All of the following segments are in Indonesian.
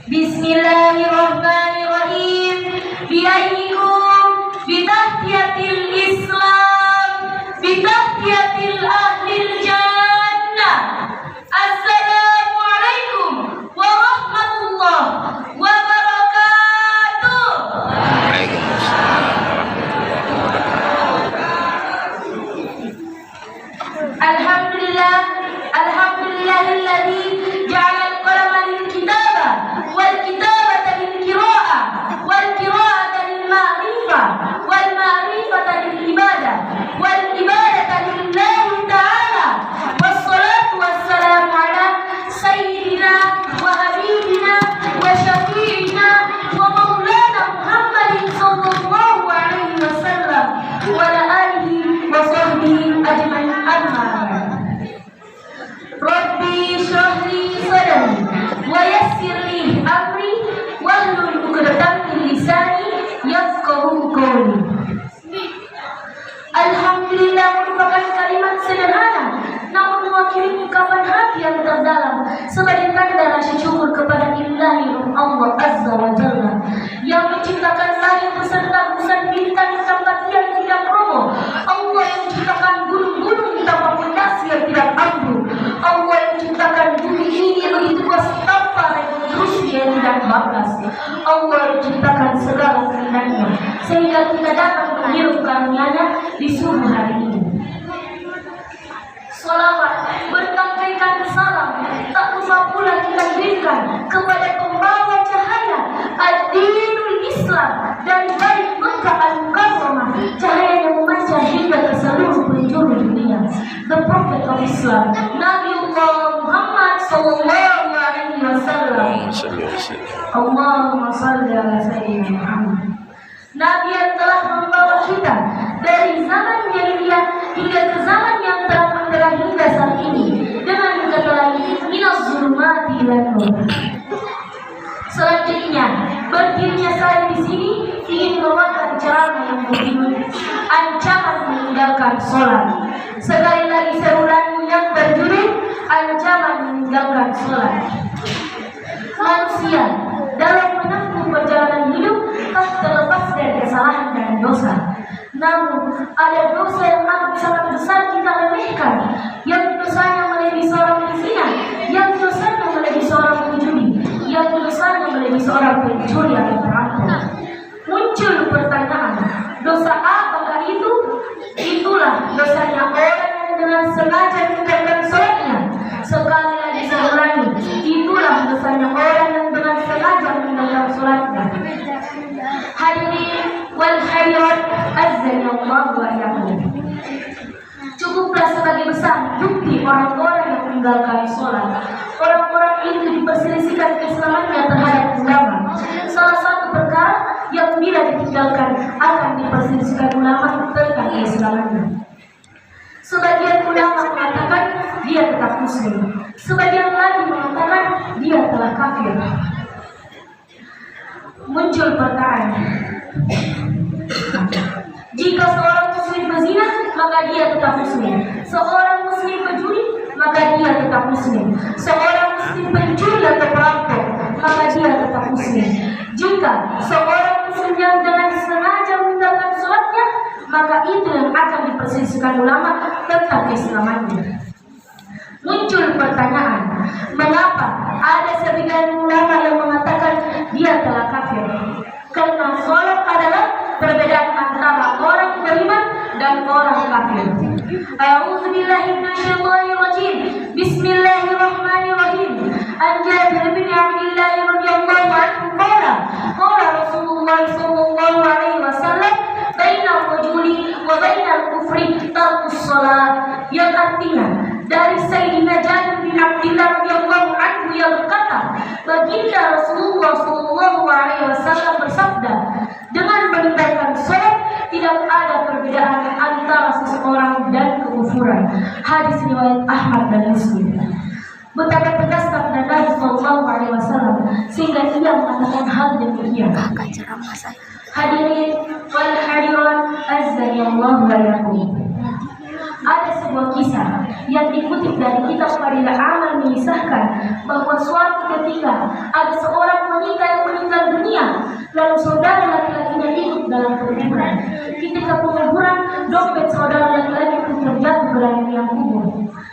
Bismillahirrahmanirrahim. Biayyikum bitahtiyatil Islam, bitahtiyatil ahlil jannah. Assalamualaikum warahmatullahi wabarakatuh. Alhamdulillah, alhamdulillahilladzi ja'ala al-qalama lil-kitaba wal-kitabata lil-qira'ah wal-qira'ata lil-ma'rifah wal-ma'rifata lil-ibadah wal-ibadata lillahi ta'ala. Wassalatu wassalamu ala sayyidina wa habibina wa syafi'ina wa maulana Muhammadin sallallahu alaihi wasallam wa ala alihi wa sahbihi ajma'in. Amma Rabbi shrah li sadri wa yassir li amri wahlul 'uqdatam min lisani yafqahu qawli. Alhamdulillah merupakan kalimat sederhana namun mewakili ungkapan hati yang terdalam sebagai tanda rasa syukur kepada Ilahi Allah Azza wa Jalla yang menciptakan langit beserta bulan bintang di tempat yang tidak roboh. Allah yang menciptakan gunung-gunung tanpa pondasi yang tidak ambruk. Allah yang menciptakan bumi ini begitu luas tanpa rekonstruksi yang tidak batas. Allah yang menciptakan segala keindahannya sehingga kita dapat menghirup karunia-Nya di subuh hari ini. Salawat berkaitan salam tak lupa pula kita berikan kepada pembawa cahaya ad-dinul Islam dari bait Makkah al-Mukarramah, cahaya yang memancar hingga ke seluruh penjuru dunia. The Prophet of Islam, Nabiullah Muhammad sallallahu alaihi wasallam. Allahumma shalli ala sayyidina Muhammad. Nabi yang telah membawa kita dari zaman jahiliyah hingga ke zaman yang telah menderah hingga saat ini dengan kata lain minas zulumati ilan nur. Selanjutnya, berdirinya saya di sini ingin membawakan ceramah yang berjudul ancaman meninggalkan sholat. Sekali lagi saya ulangi, yang berjudul ancaman meninggalkan sholat. Manusia dalam menempuh perjalanan hidup tak terlepas dari kesalahan dan dosa. Namun ada dosa yang amat sangat besar kita remehkan, yang dosanya melebihi seorang pezina, yang dosanya melebihi seorang penjudi, yang dosanya melebihi seorang pencuri atau perampok. Muncul pertanyaan, dosa apakah itu? Itulah dosanya orang yang dengan sengaja meninggalkan sholatnya. Sekali lagi saya ulangi, itulah dosanya orang yang dengan sengaja meninggalkan sholatnya. Hadirin wal hadirat azza Allah wa iyyakum. Cukuplah sebagai besar bukti orang-orang yang meninggalkan sholat. Orang-orang itu diperselisihkan keislamannya terhadap ulama. Salah satu perkara yang bila ditinggalkan akan diperselisihkan ulama tentang keislamannya. Sebagian ulama mengatakan dia tetap muslim, sebagian lagi mengatakan dia telah kafir. Muncul pertanyaan, jika seorang muslim berzina maka dia tetap muslim, seorang muslim pencuri maka dia tetap muslim, seorang muslim pencuri atau perampok maka dia tetap muslim. Jika seorang muslim yang dengan sengaja meninggalkan sholatnya maka itu yang akan diperselisihkan ulama tentang keislamannya. Muncul pertanyaan, mengapa ada sebagian ulama yang mengatakan dia telah kafir? Karena sholat adalah perbedaan antara orang beriman dan orang kafir. A'udzubillahi minasyaitonirrajim. Bismillahirrahmanirrahim. An Jabir bin Abdullah radhiyallahu anhu qala Rasulullah sallallahu alaihi wasallam bainal rajuli wa bainal kufri tarkus shalah, yang artinya dari Sayyidina Jabir bin Abdullah radhiyallahu anhu yang berkata, baginda Rasulullah sallallahu alaihi wasallam bersabda, dengan meninggalkan sholat tidak ada perbedaan antara seseorang dan kekufuran. Hadis riwayat Ahmad dan Muslim. Betapa tegas sabda Nabi sallallahu alaihi wasallam sehingga ia mengatakan hal demikian. Hadirin wal hadirat azza wa jalla. Ada sebuah kisah yang dikutip dari kitab Fadilah Amal mengisahkan bahwa suatu ketika ada seorang wanita yang meninggal dunia, lalu saudara laki-lakinya ikut dalam kuburan. Ketika penguburan, dompet saudara laki-laki pun terjatuh ke dalam liang kubur.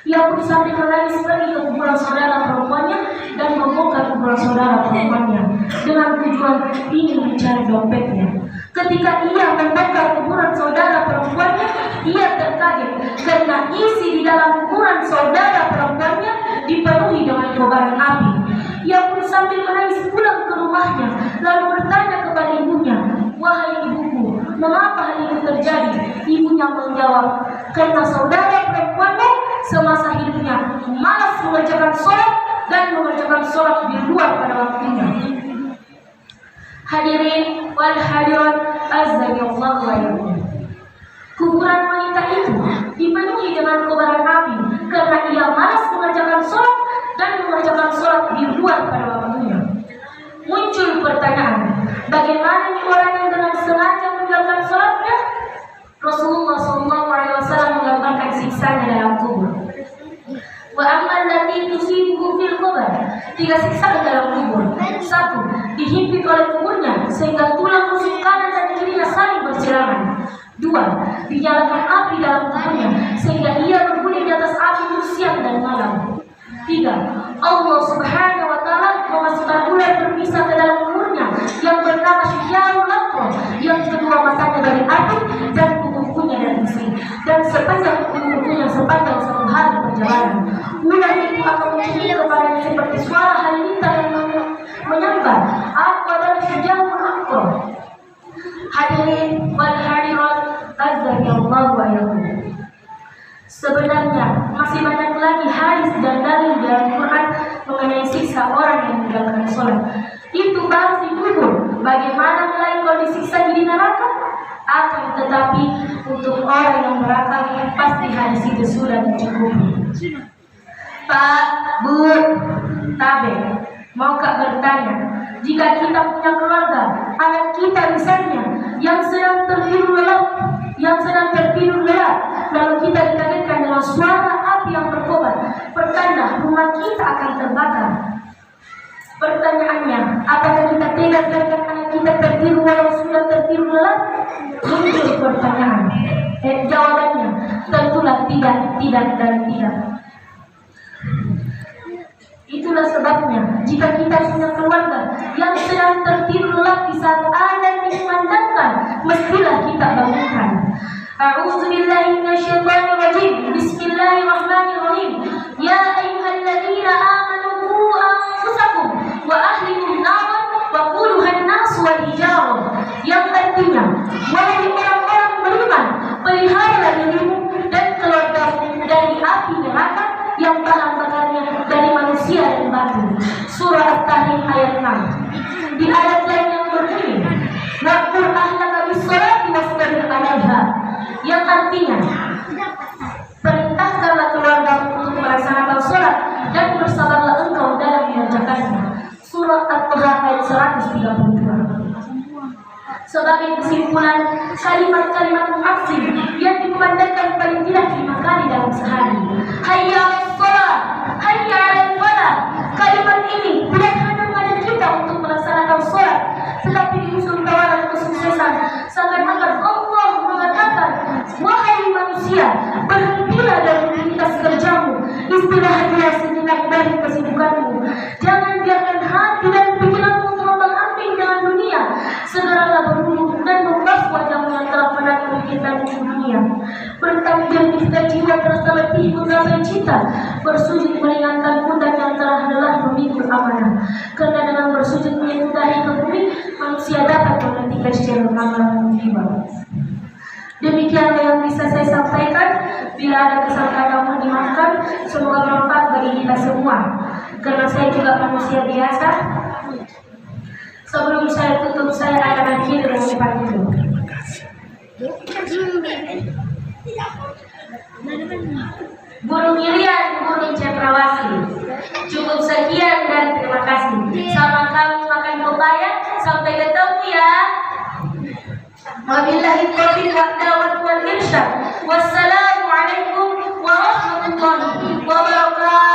Ia pun sambil menangis pergi ke kuburan saudara perempuannya dan membongkar kuburan saudara perempuannya dengan tujuan ingin mencari dompetnya. Ketika ia membongkar kuburan saudara perempuannya, ia terkaget karena isi di dalam kuburan saudara perempuannya dipenuhi dengan kobaran api. Ia pun sambil menangis pulang ke rumahnya, lalu bertanya kepada ibunya, "Wahai ibuku, mengapa hal ini terjadi?" Ibunya menjawab, "Karena saudara perempuanmu semasa hidupnya malas mengerjakan sholat dan mengerjakan sholat di luar pada waktunya." Hadirin wal hadirat azzakallahu wa iyyakum. Kuburan wanita itu dipenuhi dengan kobaran api karena ia malas mengerjakan sholat dan mengerjakan sholat di luar pada waktunya. Muncul pertanyaan, bagaimana nih orang yang dengan sengaja meninggalkan sholatnya? Rasulullah SAW menggambarkan siksanya dalam kubur. Wa amman lati tusibuhu fil kubur, 3 siksaan dalam kubur. 1. Dihimpit oleh kuburnya sehingga tulang rusuk kanan dan kirinya saling bersiraman. 2. Dinyalakan api dalam kuburnya sehingga ia berguling di atas api itu siang dan malam. 3. Allah Subhanahu wa Ta'ala memasukkan ular berpisah ke dalam kuburnya yang bernama Syiarul Aqra, yang kedua matanya dari api dan kukunya dari besi, dan sepanjang kukunya sepanjang 1 hari perjalanan. Ular itu akan mencuri kepadanya seperti suara halilintar yang menyambar. Aku adalah Syiarul Aqra. Hadirin wal hadirat azzakallahu wa iyyakum. Sebenarnya masih banyak lagi hadis dan dalil dalam Quran mengenai siksa orang yang meninggalkan sholat. Itu baru di kubur. Bagaimana mulai kalau disiksa di neraka? Akan tetapi untuk orang yang neraka pasti hadis itu sudah mencukupi. Pak, Bu, Tabe, maukah bertanya, jika kita punya keluarga, anak kita misalnya yang sedang tertidur lelap, lalu kita dikagetkan dengan suara api yang berkobar, pertanda rumah kita akan terbakar. Pertanyaannya, apakah kita tega biarkan anak kita tertidur walau sudah tertidur lelap? Muncul pertanyaan. Jawabannya tentulah tidak dan tidak. Itulah sebabnya jika kita punya keluarga yang sedang tertidur lelap di saat azan dikumandangkan, mestilah kita bangunkan. A'udzubillahi minasyaitonir rajim. Bismillahirrahmanirrahim. Ya ayyuhalladzina amanu qu anfusakum wa ahlikum naran wa quduhan nas wal hijarah. Yang artinya, wahai orang-orang beriman, peliharalah dirimu dan keluargamu dari api neraka yang bahan bakarnya dari manusia dan batu. Surah At-Tahrim ayat 6. Di ayat lain yang berbunyi, "Waqur ahlaka bis-sholati wastabir 'alaiha," yang artinya, perintahkanlah keluargamu untuk melaksanakan sholat dan bersabarlah engkau dalam mengerjakannya. Surah At-Taha ayat 132. Sebagai kesimpulan, kalimat-kalimat mu'azzin yang dikumandangkan paling tidak 5 kali dalam sehari. Hayya 'alas shalah, hayya 'alal falah. Kalimat ini bukan hanya mengajak kita untuk melaksanakan sholat, tetapi diusul tawaran kesuksesan. Seakan-akan Allah mengatakan, wahai manusia, berhentilah dari aktivitas kerjamu, istirahatlah sejenak dari kesibukanmu. Jangan biarkan hati dan pikiranmu terombang-ambing dengan dunia. Segeralah berwudu dan membasuh wajahmu yang telah penat memikirkan dunia. Bertanggung jika jiwa terasa letih menggapai cita, bersujud meringankan pundak yang telah lelah memikul amanah. Karena dengan bersujud menyentuh dahi ke bumi, manusia dapat menghentikan secara amal jiwa. Demikianlah yang bisa saya sampaikan. Bila ada kesalahan mohon dimaafkan. Semoga bermanfaat bagi kita semua. Karena saya juga manusia biasa. Sebelum saya tutup, saya akan akhiri dengan cepat itu. Burung Irian, burung cendrawasih. Cukup sekian dan terima kasih. Sama kamu makan pepaya. Sampai ketemu ya. Wabillahi taufiq wal irsyad. Wassalamu Wassalamualaikum warahmatullahi wabarakatuh.